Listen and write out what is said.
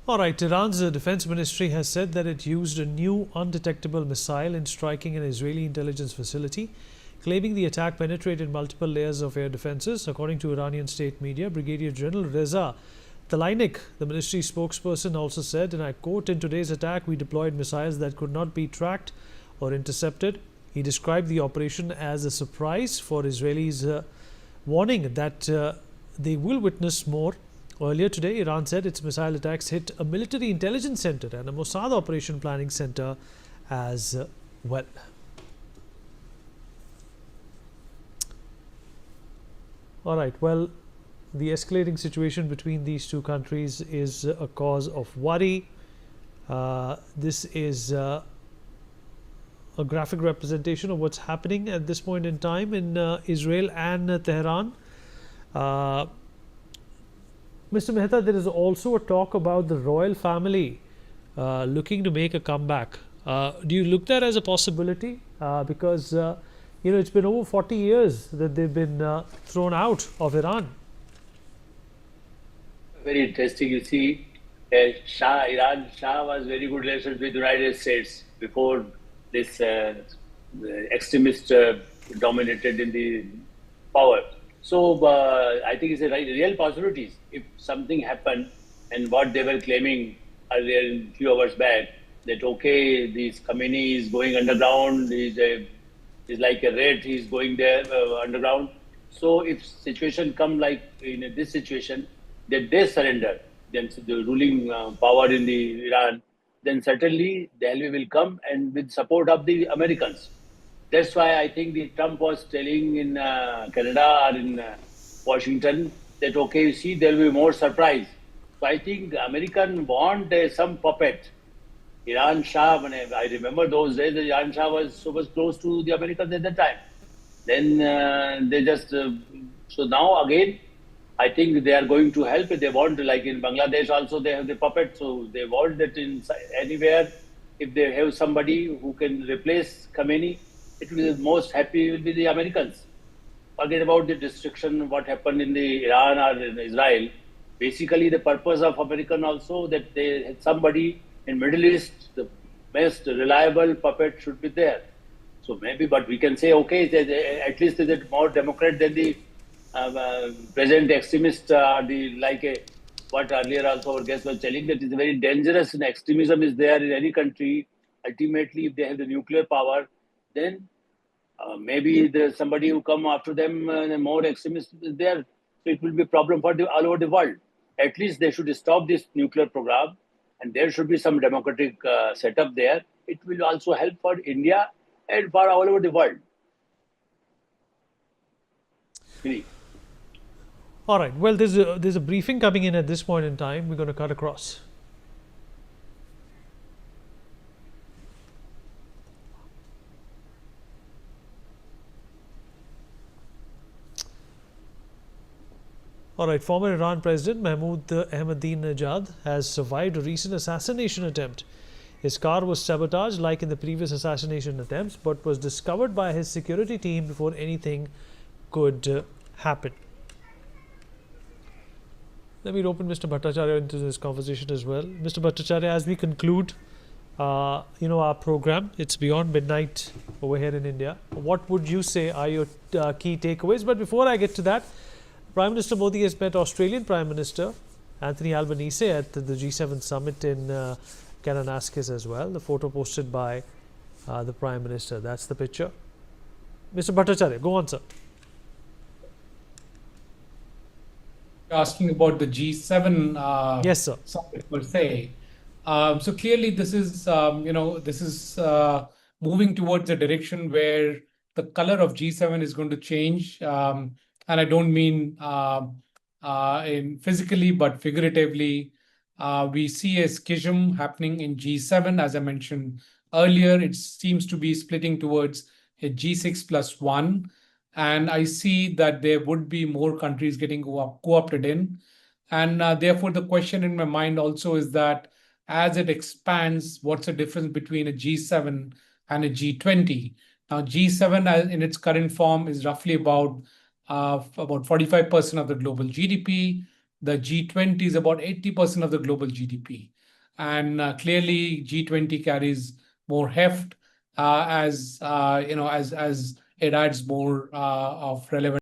All right, Iran's defense ministry has said that it used a new undetectable missile in striking an Israeli intelligence facility, claiming the attack penetrated multiple layers of air defenses. According to Iranian state media, Brigadier General Reza Tlaibek, the ministry spokesperson, also said, and I quote, "In today's attack, we deployed missiles that could not be tracked or intercepted." He described the operation as a surprise for Israelis, warning that they will witness more. Earlier today, Iran said its missile attacks hit a military intelligence center and a Mossad operation planning center as well. All right, well, the escalating situation between these two countries is a cause of worry. This is a graphic representation of what's happening at this point in time in Israel and Tehran. Mr. Mehta, there is also a talk about the royal family looking to make a comeback. Do you look that as a possibility? Because it's been over 40 years that they've been thrown out of Iran. Very interesting. You see, Iran Shah was very good relations with the United States before this extremist dominated in the power. So I think it's a real possibilities. If something happened, and what they were claiming earlier, a few hours back, that okay, this Khamenei is going underground, is like a rat, he's going there underground. So if situation come like in this situation, that they surrender, then the ruling power in the Iran, then certainly Delhi will come and with support of the Americans. That's why I think the Trump was telling in Canada or in Washington that, okay, you see, there will be more surprise. So I think the American want some puppet. Iran Shah, when I remember those days, the Iran Shah was so much close to the Americans at that time. Then they just, so now again, I think they are going to help. They want, like in Bangladesh also, they have the puppet. So they want that in anywhere, if they have somebody who can replace Khamenei, it will be most happy will be the Americans. Forget about the destruction, what happened in the Iran or in Israel. Basically, the purpose of American also that they had somebody in Middle East, the best reliable puppet should be there. So maybe, but we can say, okay, at least is it more Democrat than the present extremist, what earlier also our guest was telling, that is very dangerous and extremism is there in any country. Ultimately, if they have the nuclear power, then maybe there's somebody who come after them, more extremist is there. So it will be a problem for all over the world. At least they should stop this nuclear program, and there should be some democratic setup there. It will also help for India and for all over the world. Really. All right, well, there's a briefing coming in at this point in time. We're going to cut across. All right, former Iran President Mahmoud Ahmadinejad has survived a recent assassination attempt. His car was sabotaged like in the previous assassination attempts, but was discovered by his security team before anything could happen. Let me open Mr. Bhattacharya into this conversation as well. Mr. Bhattacharya, as we conclude, our program, it's beyond midnight over here in India. What would you say are your key takeaways? But before I get to that, Prime Minister Modi has met Australian Prime Minister Anthony Albanese at the G7 summit in Kananaskis as well. The photo posted by the Prime Minister. That's the picture. Mr. Bhattacharya, go on, sir. Asking about the G7 yes, sir. summit per se. So clearly, this is moving towards a direction where the color of G7 is going to change, and I don't mean in physically but figuratively. We see a schism happening in G7, as I mentioned earlier. It seems to be splitting towards a G6+1. And I see that there would be more countries getting co-opted in. And therefore, the question in my mind also is that as it expands, what's the difference between a G7 and a G20? Now, G7 in its current form is roughly about 45% of the global GDP. the G20 is about 80% of the global GDP. And clearly, G20 carries more heft as it adds more of relevant